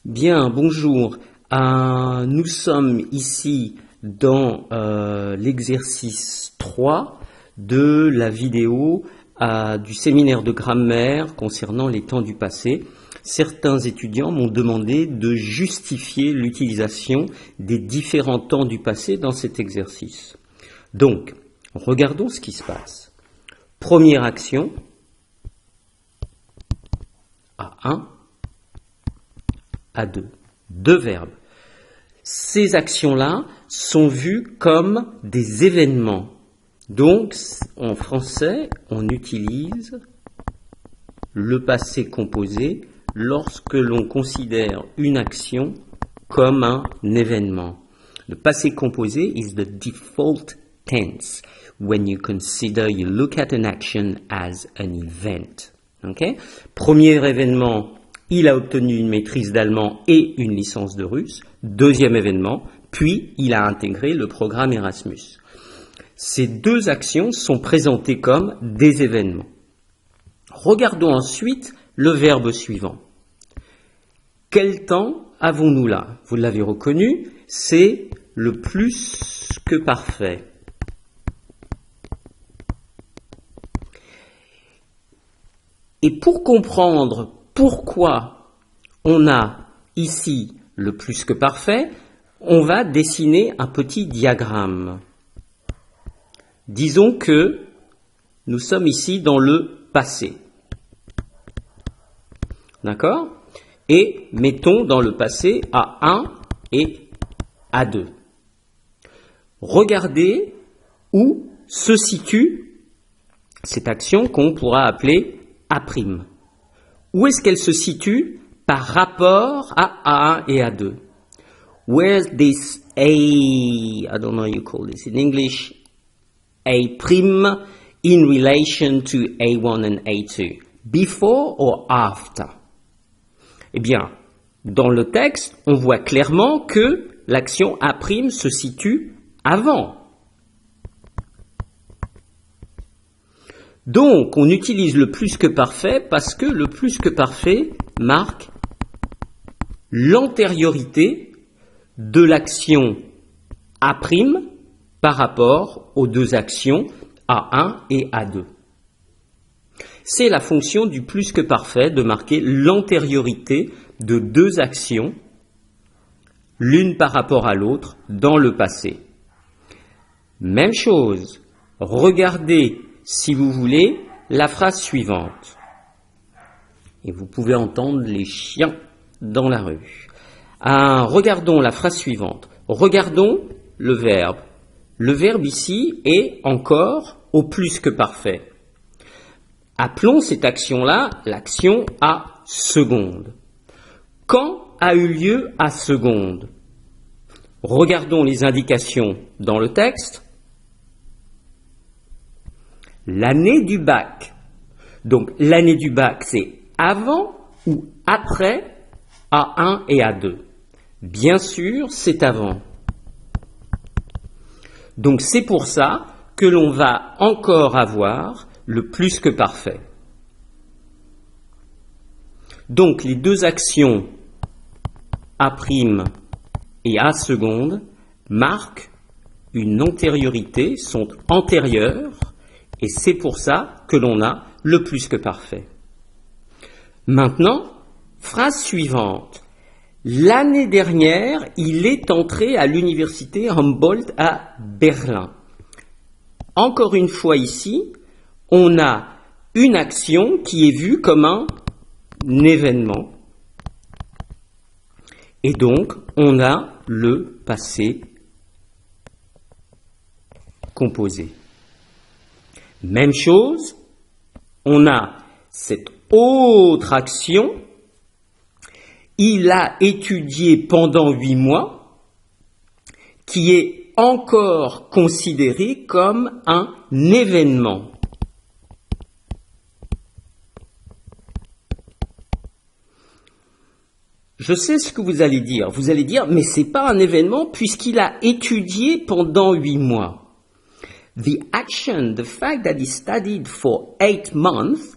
Bien, bonjour. Nous sommes ici dans l'exercice 3 de la vidéo du séminaire de grammaire concernant les temps du passé. Certains étudiants m'ont demandé de justifier l'utilisation des différents temps du passé dans cet exercice. Donc, regardons ce qui se passe. Première action, A1, A2, deux verbes. Ces actions-là sont vues comme des événements. Donc, en français, on utilise le passé composé lorsque l'on considère une action comme un événement. Le passé composé is the default tense when you look at an action as an event. Okay? Premier événement, il a obtenu une maîtrise d'allemand et une licence de russe. Deuxième événement, puis il a intégré le programme Erasmus. Ces deux actions sont présentées comme des événements. Regardons ensuite le verbe suivant. Quel temps avons-nous là? Vous l'avez reconnu, c'est le plus que parfait. Et pour comprendre pourquoi on a ici le plus que parfait, on va dessiner un petit diagramme. Disons que nous sommes ici dans le passé. D'accord? Et mettons dans le passé A1 et A2. Regardez où se situe cette action qu'on pourra appeler A'. Où est-ce qu'elle se situe par rapport à A1 et A2? Where's this I don't know how you call this in English, A' in relation to A1 and A2? Before or after? Eh bien, dans le texte, on voit clairement que l'action A' se situe avant. Donc, on utilise le plus que parfait parce que le plus que parfait marque l'antériorité de l'action A' par rapport aux deux actions A1 et A2. C'est la fonction du plus que parfait de marquer l'antériorité de deux actions, l'une par rapport à l'autre, dans le passé. Même chose, regardez si vous voulez la phrase suivante. Et vous pouvez entendre les chiens dans la rue. Regardons la phrase suivante. Regardons le verbe. Le verbe ici est encore au plus que parfait. Appelons cette action-là l'action A seconde. Quand a eu lieu A seconde? Regardons les indications dans le texte. L'année du bac. Donc l'année du bac, c'est avant ou après A1 et A2? Bien sûr, c'est avant. Donc c'est pour ça que l'on va encore avoir le plus que parfait. Donc les deux actions A' et A seconde marquent une antériorité, sont antérieures, et c'est pour ça que l'on a le plus que parfait. Maintenant, phrase suivante. L'année dernière, il est entré à l'université Humboldt à Berlin. Encore une fois ici, on a une action qui est vue comme un événement. Et donc, on a le passé composé. Même chose, on a cette autre action. Il a étudié pendant 8 mois, qui est encore considéré comme un événement. Je sais ce que vous allez dire. Vous allez dire, mais c'est pas un événement puisqu'il a étudié pendant 8 mois. The action, the fact that he studied for 8 months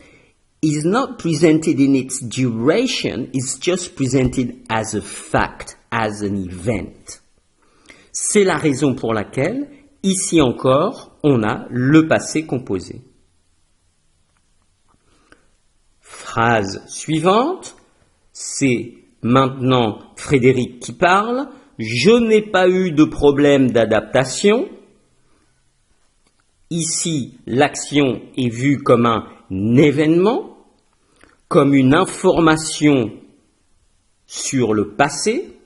is not presented in its duration, it's just presented as a fact, as an event. C'est la raison pour laquelle, ici encore, on a le passé composé. Phrase suivante, c'est maintenant Frédéric qui parle. Je n'ai pas eu de problème d'adaptation. Ici, l'action est vue comme un événement, comme une information sur le passé.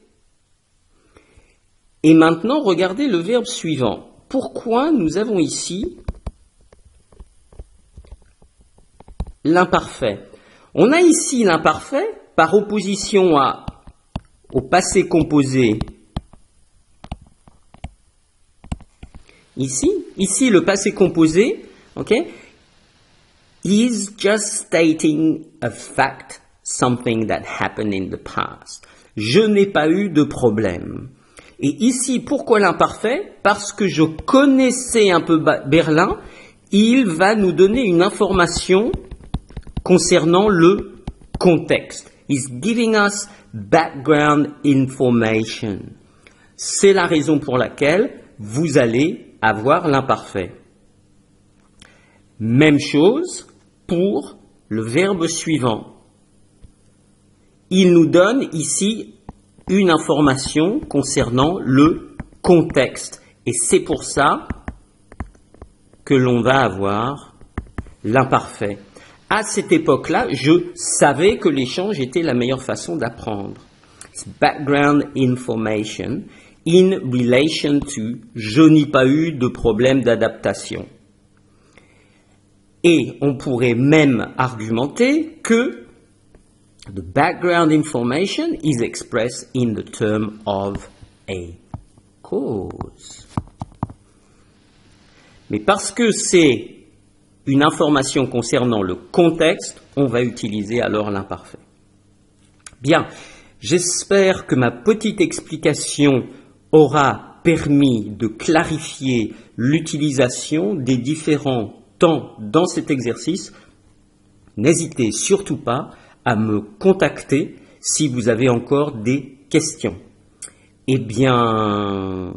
Et maintenant, regardez le verbe suivant. Pourquoi nous avons ici l'imparfait? On a ici l'imparfait par opposition au passé composé. Ici le passé composé, ok, is just stating a fact, something that happened in the past. Je n'ai pas eu de problème. Et ici, pourquoi l'imparfait? Parce que je connaissais un peu Berlin, il va nous donner une information concernant le contexte. He's giving us background information. C'est la raison pour laquelle vous allez avoir l'imparfait. Même chose pour le verbe suivant. Il nous donne ici une information concernant le contexte. Et c'est pour ça que l'on va avoir l'imparfait. À cette époque-là, je savais que l'échange était la meilleure façon d'apprendre. It's background information in relation to, je n'ai pas eu de problème d'adaptation. Et on pourrait même argumenter que the background information is expressed in the term of a cause. Mais parce que c'est une information concernant le contexte, on va utiliser alors l'imparfait. Bien, j'espère que ma petite explication aura permis de clarifier l'utilisation des différents temps dans cet exercice. N'hésitez surtout pas à me contacter si vous avez encore des questions. Eh bien,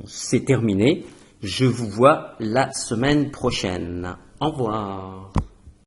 c'est terminé. Je vous vois la semaine prochaine. Au revoir.